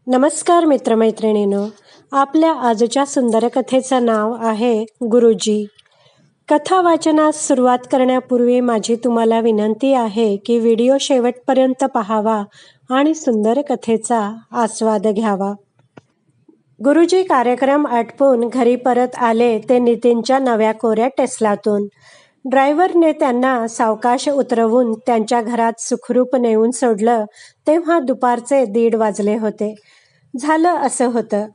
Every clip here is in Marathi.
नमस्कार मित्रमैत्रिणींनो, आपल्या आजच्या सुंदर कथेचं नाव आहे गुरुजी. कथा वाचनास सुरुवात करण्यापूर्वी माझी तुम्हाला विनंती आहे की व्हिडिओ शेवटपर्यंत पाहावा आणि सुंदर कथेचा आस्वाद घ्यावा. गुरुजी कार्यक्रम आटपून घरी परत आले ते नितीनच्या नव्या कोऱ्या टेस्लातून. ड्रायव्हरने त्यांना सावकाश उतरवून त्यांच्या घरात सुखरूप नेऊन सोडलं तेव्हा दुपारचे 1:30 वाजले होते. झालं असं होतं.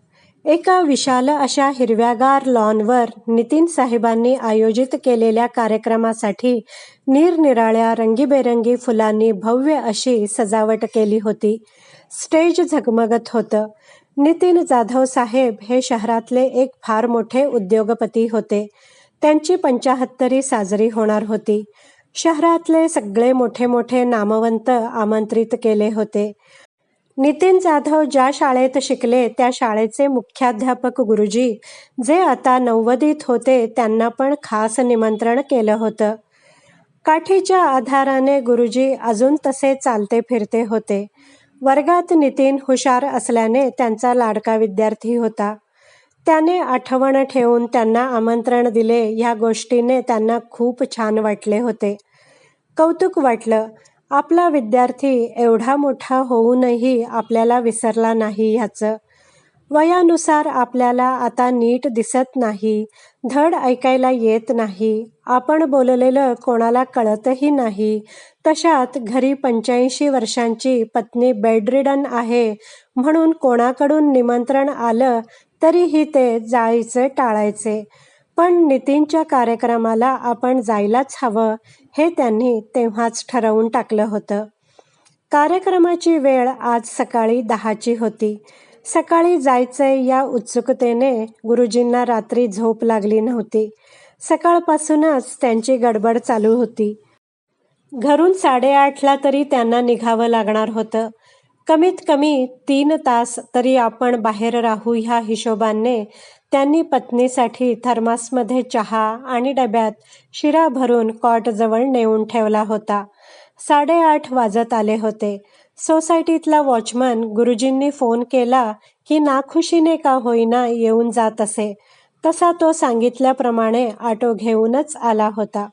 एका विशाल अशा हिरव्यागार लॉनवर नितीन साहेबांनी आयोजित केलेल्या कार्यक्रमासाठी निरनिराळ्या रंगीबेरंगी फुलांनी भव्य अशी सजावट केली होती. स्टेज झगमगत होतं. नितीन जाधव साहेब हे शहरातले एक फार मोठे उद्योगपती होते. त्यांची 75वी साजरी होणार होती. शहरातले सगळे मोठे मोठे नामवंत आमंत्रित केले होते. नितीन जाधव ज्या शाळेत शिकले त्या शाळेचे मुख्याध्यापक गुरुजी, जे आता 90वीत होते, त्यांना पण खास निमंत्रण केलं होतं. काठीच्या आधाराने गुरुजी अजून तसे चालते फिरते होते. वर्गात नितीन हुशार असल्याने त्यांचा लाडका विद्यार्थी होता. त्याने आठवण ठेवून त्यांना आमंत्रण दिले ह्या गोष्टीने त्यांना खूप छान वाटले होते. कौतुक वाटलं. आपला विद्यार्थी एवढा मोठा होऊनही आपल्याला विसरला नाही ह्याचं. वयानुसार आपल्याला आता नीट दिसत नाही, धड ऐकायला येत नाही, आपण बोललेलं कोणाला कळतही नाही. तशात घरी 85 वर्षांची पत्नी बेडरिडन आहे म्हणून कोणाकडून निमंत्रण आलं तरीही ते जायचं टाळायचे. पण नितीनच्या कार्यक्रमाला आपण जायलाच हवं हे त्यांनी तेव्हाच ठरवून टाकलं होतं. कार्यक्रमाची वेळ आज सकाळी 10ची होती. सकाळी जायचंय या उत्सुकतेने गुरुजींना रात्री झोप लागली नव्हती. सकाळपासूनच त्यांची गडबड चालू होती. घरून 8:30ला तरी त्यांना निघावं लागणार होतं. कमीत कमी 3 तास तरी आपण बाहेर राहू ह्या हिशोबाने त्यांनी पत्नीसाठी थर्मासमध्ये चहा आणि डब्यात शिरा भरून कॉटजवळ नेऊन ठेवला होता. 8:30 वाजत आले होते. सोसायटीतला वॉचमन गुरुजींनी फोन केला की नाखुशीने का होईना येऊन जात असे. तसा तो सांगितल्याप्रमाणे ऑटो घेऊनच आला होता.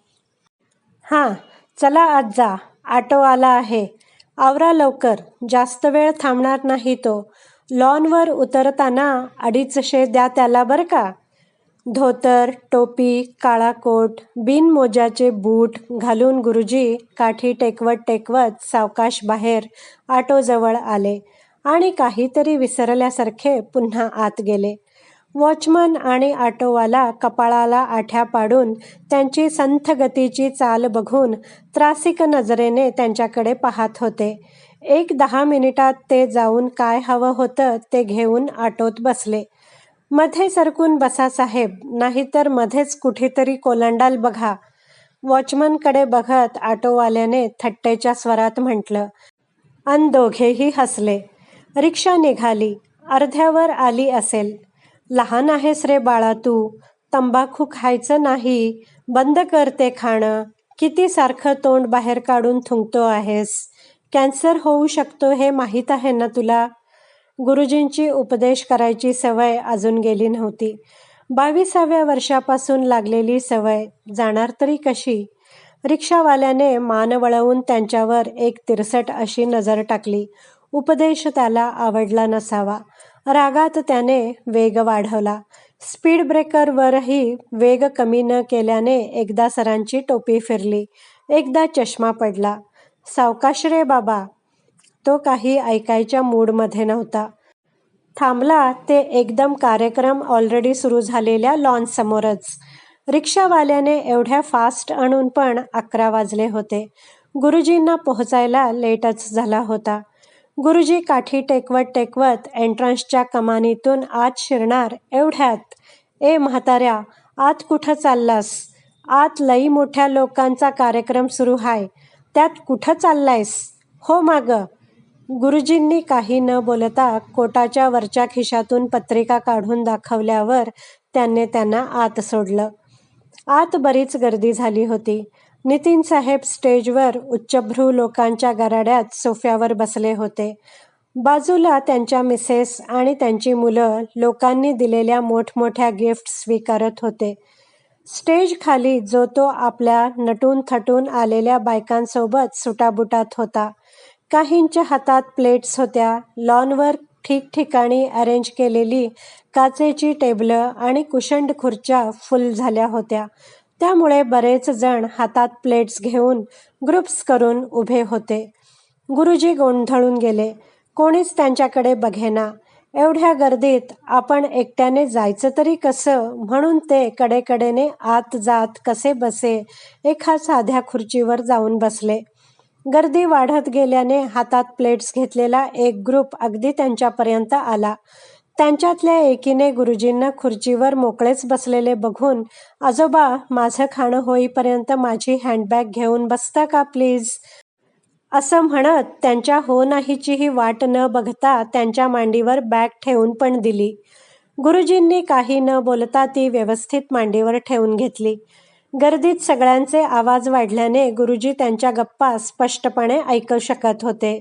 हां, चला आत जा, ऑटो आला आहे. आवरा लवकर, जास्त वेळ थांबणार नाही तो. लॉनवर उतरताना 250 द्या त्याला बरं का. धोतर, टोपी, काळा कोट, बिनमोजाचे बूट घालून गुरुजी काठी टेकवत टेकवत सावकाश बाहेर ऑटोजवळ आले आणि काहीतरी विसरल्यासारखे पुन्हा आत गेले. वॉचमन आणि ऑटोवाला कपाळाला आठ्या पाडून त्यांची संथ गतीची चाल बघून त्रासिक नजरेने त्यांच्याकडे पाहत होते. 10 मिनिटात ते जाऊन काय हवं होतं ते घेऊन ऑटोत बसले. मध्ये सरकून बसा साहेब, नाहीतर मध्येच कुठेतरी कोलंडाल बघा, वॉचमनकडे बघत ऑटोवाल्याने थट्टेच्या स्वरात म्हटलं. अन दोघेही हसले. रिक्षा निघाली. अर्ध्यावर आली असेल. लहान आहेस रे बाळा तू, तंबाखू खायचं नाही, बंद कर ते खाणं. किती सारखं तोंड बाहेर काढून थुंकतो आहेस. कॅन्सर होऊ शकतो हे माहीत आहे ना तुला. गुरुजींची उपदेश करायची सवय अजून गेली नव्हती. 22व्या वर्षापासून लागलेली सवय जाणार तरी कशी. रिक्षावाल्याने मान वळवून त्यांच्यावर एक तिरसट अशी नजर टाकली. उपदेश त्याला आवडला नसावा. रागात त्याने वेग वाढवला. स्पीड ब्रेकरवरही वेग कमी न केल्याने एकदा सरांची टोपी फिरली, एकदा चष्मा पडला. सावकाश रे बाबा. तो काही ऐकायच्या मूडमध्ये नव्हता. थांबला ते एकदम कार्यक्रम ऑलरेडी सुरू झालेल्या लॉनसमोरच. रिक्षावाल्याने एवढ्या फास्ट आणून पण 11 वाजले होते. गुरुजींना पोहोचायला लेटच झाला होता. गुरुजी काठी टेकवत टेकवत एंट्रन्सच्या कमानीतून आत शिरणार एवढ्यात, ए म्हाताऱ्या, आत कुठं चाललास. आत लई मोठ्या लोकांचा कार्यक्रम सुरू हाय, त्यात कुठं चाललायस. हो मागं. गुरुजींनी काही न बोलता कोटाच्या वरच्या खिशातून पत्रिका काढून दाखवल्यावर त्यांना आत सोडलं. आत बरीच गर्दी झाली होती. नितीन साहेब स्टेजवर उच्चभ्रू लोकांच्या गराड्यात सोफ्यावर बसले होते. बाजूला त्यांच्या मिसेस आणि त्यांची मुलं लोकांनी दिलेल्या मोठमोठ्या गिफ्ट स्वीकारत होते. स्टेज खाली जो तो आपल्या नटून थटून आलेल्या बायकांसोबत सुटाबुटात होता. काहींच्या हातात प्लेट्स होत्या. लॉनवर ठिकठिकाणी अरेंज केलेली काचेची टेबलं आणि कुशन्ड खुर्च्या फुल झाल्या होत्या. त्यामुळे बरेच जण हातात प्लेट्स घेऊन ग्रुप्स करून उभे होते. गुरुजी गोंधळून गेले. कोणीच त्यांच्याकडे बघेना. एवढ्या गर्दीत आपण एकट्याने जायचं तरी कसं म्हणून ते कडेकडेने आत जात कसे बसे एका साध्या खुर्चीवर जाऊन बसले. गर्दी वाढत गेल्याने हातात प्लेट्स घेतलेला एक ग्रुप अगदी त्यांच्यापर्यंत आला. त्यांच्यातल्या एकीने गुरुजींना खुर्चीवर मोकळेच बसलेले बघून, आजोबा, माझं खाणं होईपर्यंत माझी हँडबॅग घेऊन बसता का प्लीज, असं म्हणत त्यांच्या हो नाहीचीही वाट न बघता त्यांच्या मांडीवर बॅग ठेवून पण दिली. गुरुजींनी काही न बोलता ती व्यवस्थित मांडीवर ठेवून घेतली. गर्दीत सगळ्यांचे आवाज वाढल्याने गुरुजी त्यांच्या गप्पा स्पष्टपणे ऐकू शकत होते.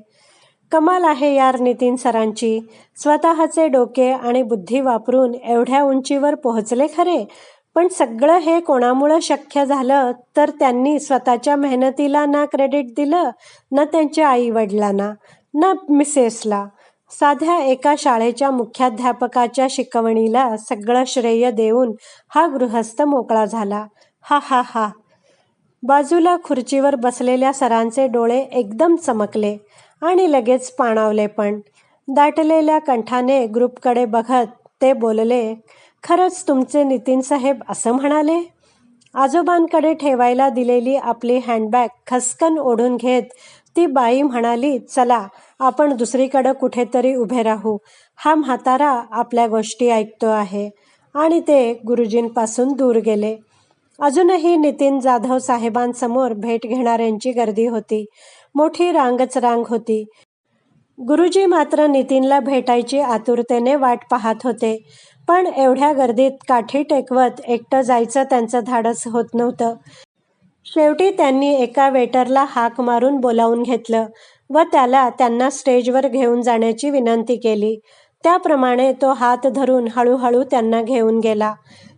कमाल आहे यार नितीन सरांची. स्वतःचे डोके आणि बुद्धी वापरून एवढ्या उंचीवर पोहोचले खरे, पण सगळं हे कोणामुळं शक्य झालं तर त्यांनी स्वतःच्या मेहनतीला ना क्रेडिट दिलं, ना त्यांच्या आई-वडिलांना, ना मिसेसला. साध्या एका शाळेच्या मुख्याध्यापकाच्या शिकवणीला सगळं श्रेय देऊन हा गृहस्थ मोकळा झाला. हा हा हा. बाजूला खुर्चीवर बसलेल्या सरांचे डोळे एकदम चमकले आणि लगेच पाणावले पण. दाटलेल्या कंठाने ग्रुपकडे बघत ते बोलले, खरंच तुमचे नितीन साहेब असं म्हणाले? आजोबांकडे ठेवायला दिलेली आपली हँडबॅग खसकन ओढून घेत ती बाई म्हणाली, चला आपण दुसरीकडं कुठेतरी उभे राहू. हा म्हातारा आपल्या गोष्टी ऐकतो आहे. आणि ते गुरुजींपासून दूर गेले. अजूनही नितीन जाधव साहेबांसमोर भेट घेणाऱ्यांची गर्दी होती. मोठी रांगच रांग होती. गुरुजी मात्र नितीनला भेटायची आतुरतेने वाट पाहत होते. पण एवढ्या गर्दीत काठी टेकवत एकटं जायचं त्यांचं धाडस होत नव्हतं. शेवटी त्यांनी एका वेटरला हाक मारून बोलावून घेतलं व त्याला त्यांना स्टेजवर घेऊन जाण्याची विनंती केली. त्याप्रमाणे तो हात धरून हळूहळू त्यांना घेऊन गेला.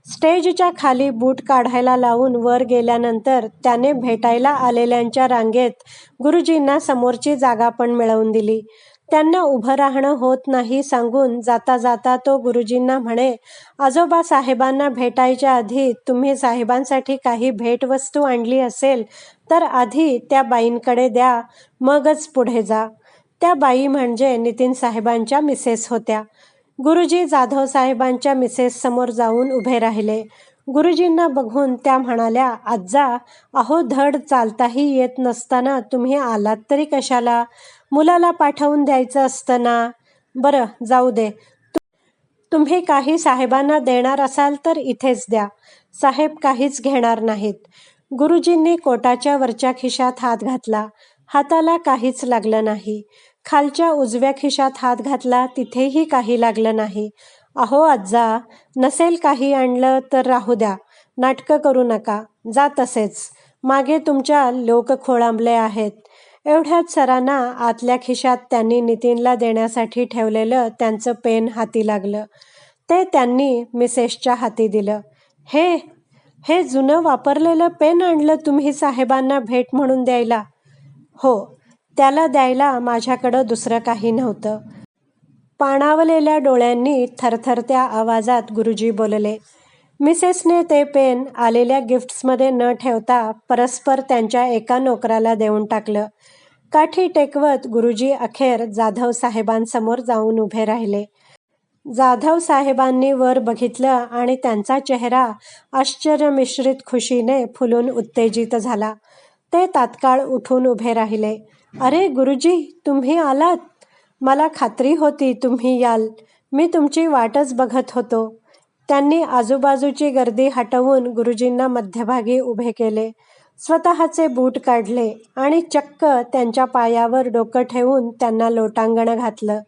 स्टेजच्या खाली बूट काढायला लावून वर गेल्यानंतर त्याने भेटायला आलेल्यांच्या रांगेत गुरुजींना समोरची जागा पण मिळवून दिली. त्यांना उभं राहणं होत नाही सांगून जाता जाता तो गुरुजींना म्हणे, आजोबा साहेबांना भेटायच्या आधी तुम्ही साहेबांसाठी काही भेटवस्तू आणली असेल तर आधी त्या बाईंकडे द्या, मगच पुढे जा. त्या बाई म्हणजे नितीन साहेबांच्या मिसेस होत्या. गुरुजी जाधव साहेबांच्या मिसेस समोर जाऊन उभे राहिले. गुरुजींना बघून त्या म्हणाल्या, आज्जा, अहो धड चालताही येत नसताना तुम्ही आलात तरी कशाला? मुलाला पाठवून द्यायचं असतं ना. बरं जाऊ दे. तुम्ही काही साहेबांना देणार असाल तर इथेच द्या. साहेब काहीच घेणार नाहीत. गुरुजींनी कोटाच्या वरच्या खिशात हात घातला. हाताला काहीच लागलं नाही. खालच्या उजव्या खिशात हात घातला, तिथेही काही लागलं नाही. अहो आज्जा, नसेल काही आणलं तर राहू द्या. नाटकं करू नका. जा तसेच. मागे तुमच्या लोक खोळंबले आहेत. एवढ्यात सरांना आतल्या खिशात त्यांनी नितीनला देण्यासाठी ठेवलेलं त्यांचं पेन हाती लागलं. ते त्यांनी मिसेसच्या हाती दिलं. हे जुनं वापरलेलं पेन आणलं तुम्ही साहेबांना भेट म्हणून द्यायला? हो, त्याला द्यायला माझ्याकडं दुसरं काही नव्हतं. पाणावलेल्या डोळ्यांनी थरथरत्या आवाजात गुरुजी बोलले. मिसेसने ते पेन आलेल्या गिफ्ट्समध्ये न ठेवता परस्पर त्यांच्या एका नोकराला देऊन टाकलं. काठी टेकवत गुरुजी अखेर जाधव साहेबांसमोर जाऊन उभे राहिले. जाधव साहेबांनी वर बघितलं आणि त्यांचा चेहरा आश्चर्यमिश्रित खुशीने फुलून उत्तेजित झाला. ते तात्काळ उठून उभे राहिले. अरे गुरुजी, तुम्ही आलात? मला खात्री होती तुम्ही याल. मी तुमची वाटच बघत होतो. त्यांनी आजूबाजूची गर्दी हटवून गुरुजींना मध्यभागी उभे केले. स्वतःचे बूट काढले आणि चक्क त्यांच्या पायावर डोकं ठेवून त्यांना लोटांगण घातलं.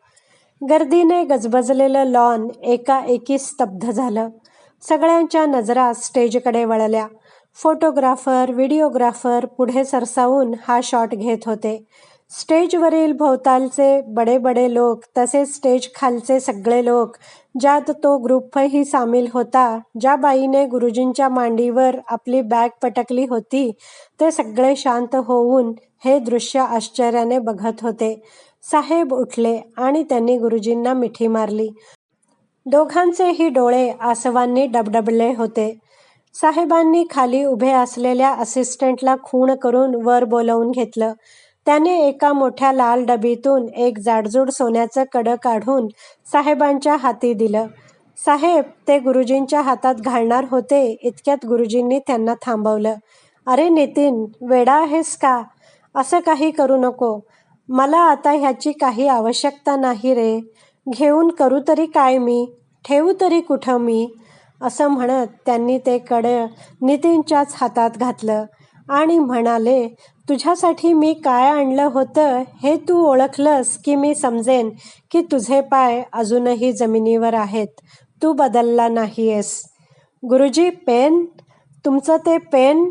गर्दीने गजबजलेलं लॉन एकाएकी स्तब्ध झालं. सगळ्यांच्या नजरा स्टेजकडे वळल्या. फोटोग्राफर, व्हिडिओग्राफर पुढे सरसावून हा शॉट घेत होते. स्टेजवरील भोवतालचे बडे बडे लोक तसेच स्टेज खालचे सगळे लोक, ज्यात तो ग्रुपही सामील होता, ज्या बाईने गुरुजींच्या मांडीवर आपली बॅग पटकली होती, ते सगळे शांत होऊन हे दृश्य आश्चर्याने बघत होते. साहेब उठले आणि त्यांनी गुरुजींना मिठी मारली. दोघांचेही डोळे आसवांनी डबडबले होते. साहेबांनी खाली उभे असलेल्या असिस्टंटला खूण करून वर बोलावून घेतलं. त्याने एका मोठ्या लाल डबीतून एक जाडजूड सोन्याचं कडं काढून साहेबांच्या हाती दिलं. साहेब ते गुरुजींच्या हातात घालणार होते, इतक्यात गुरुजींनी त्यांना थांबवलं. "अरे नितीन, वेडा आहेस का? असं काही करू नको. मला आता ह्याची काही आवश्यकता नाही रे. घेऊन करू तरी काय मी? ठेवू तरी कुठं मी?" असं म्हणत त्यांनी ते कडं नितीनच्याच हातात घातलं आणि म्हणाले, "तुझ्यासाठी मी काय आणलं होतं हे तू ओळखलंस की मी समजेन की तुझे पाय अजूनही जमिनीवर आहेत. तू बदलला नाहीयेस." "गुरुजी, पेन? तुमचं ते पेन,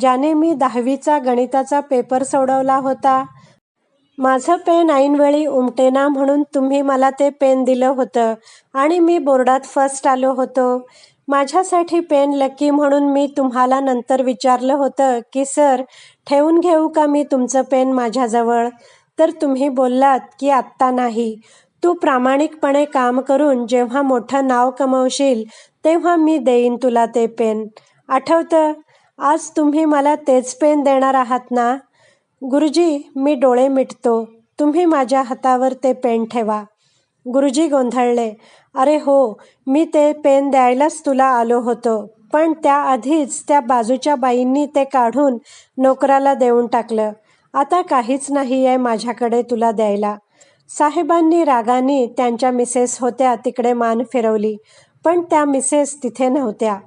ज्याने मी 10वीचा गणिताचा पेपर सोडवला होता? माझं पेन ऐनवेळी उमटेना म्हणून तुम्ही मला ते पेन दिलं होतं आणि मी बोर्डात फर्स्ट आलो होतो. माझ्यासाठी पेन लकी म्हणून मी तुम्हाला नंतर विचारलं होतं की सर, ठेवून घेऊ का मी तुमचं पेन माझ्याजवळ? तर तुम्ही बोललात की आत्ता नाही. तू प्रामाणिकपणे काम करून जेव्हा मोठं नाव कमवशील तेव्हा मी देईन तुला ते पेन. आठवतं? आज तुम्ही मला तेच पेन देणार आहात ना?" "गुरुजी, मी डोळे मिटतो. तुम्ही माझ्या हातावर ते पेन ठेवा." गुरुजी गोंधळले. "अरे हो, मी ते पेन द्यायलाच तुला आलो होतो, पण त्याआधीच त्या बाजूच्या बाईंनी ते काढून नोकराला देऊन टाकलं. आता काहीच नाहीये माझ्याकडे तुला द्यायला." साहेबांनी रागाने त्यांच्या मिसेस होत्या तिकडे मान फिरवली, पण त्या मिसेस तिथे नव्हत्या.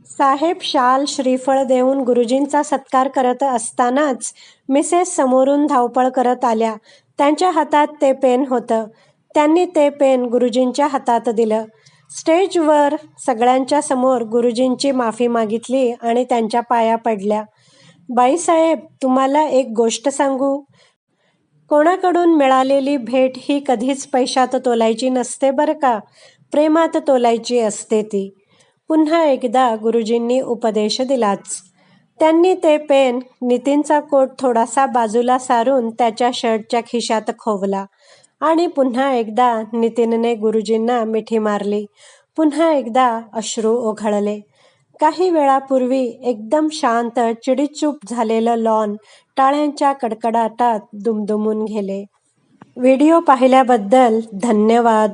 साहेब शाल श्रीफळ देऊन गुरुजींचा सत्कार करत असतानाच मिसेस समोरून धावपळ करत आल्या. त्यांच्या हातात ते पेन होतं. त्यांनी ते पेन गुरुजींच्या हातात दिलं. स्टेजवर सगळ्यांच्या समोर गुरुजींची माफी मागितली आणि त्यांच्या पाया पडल्या. "बाईसाहेब, तुम्हाला एक गोष्ट सांगू? कोणाकडून मिळालेली भेट ही कधीच पैशात तोलायची नसते बरं का, प्रेमात तोलायची असते ती." पुन्हा एकदा गुरुजींनी उपदेश दिलाच. त्यांनी ते पेन नितीनचा कोट थोडासा बाजूला सारून त्याच्या शर्टच्या खिशात खोवला आणि पुन्हा एकदा नितीनने गुरुजींना मिठी मारली. पुन्हा एकदा अश्रू ओघळले. काही वेळापूर्वी एकदम शांत चिडीचूप झालेलं लॉन टाळ्यांच्या कडकडाटात दुमदुमून गेले. व्हिडिओ पाहिल्याबद्दल धन्यवाद.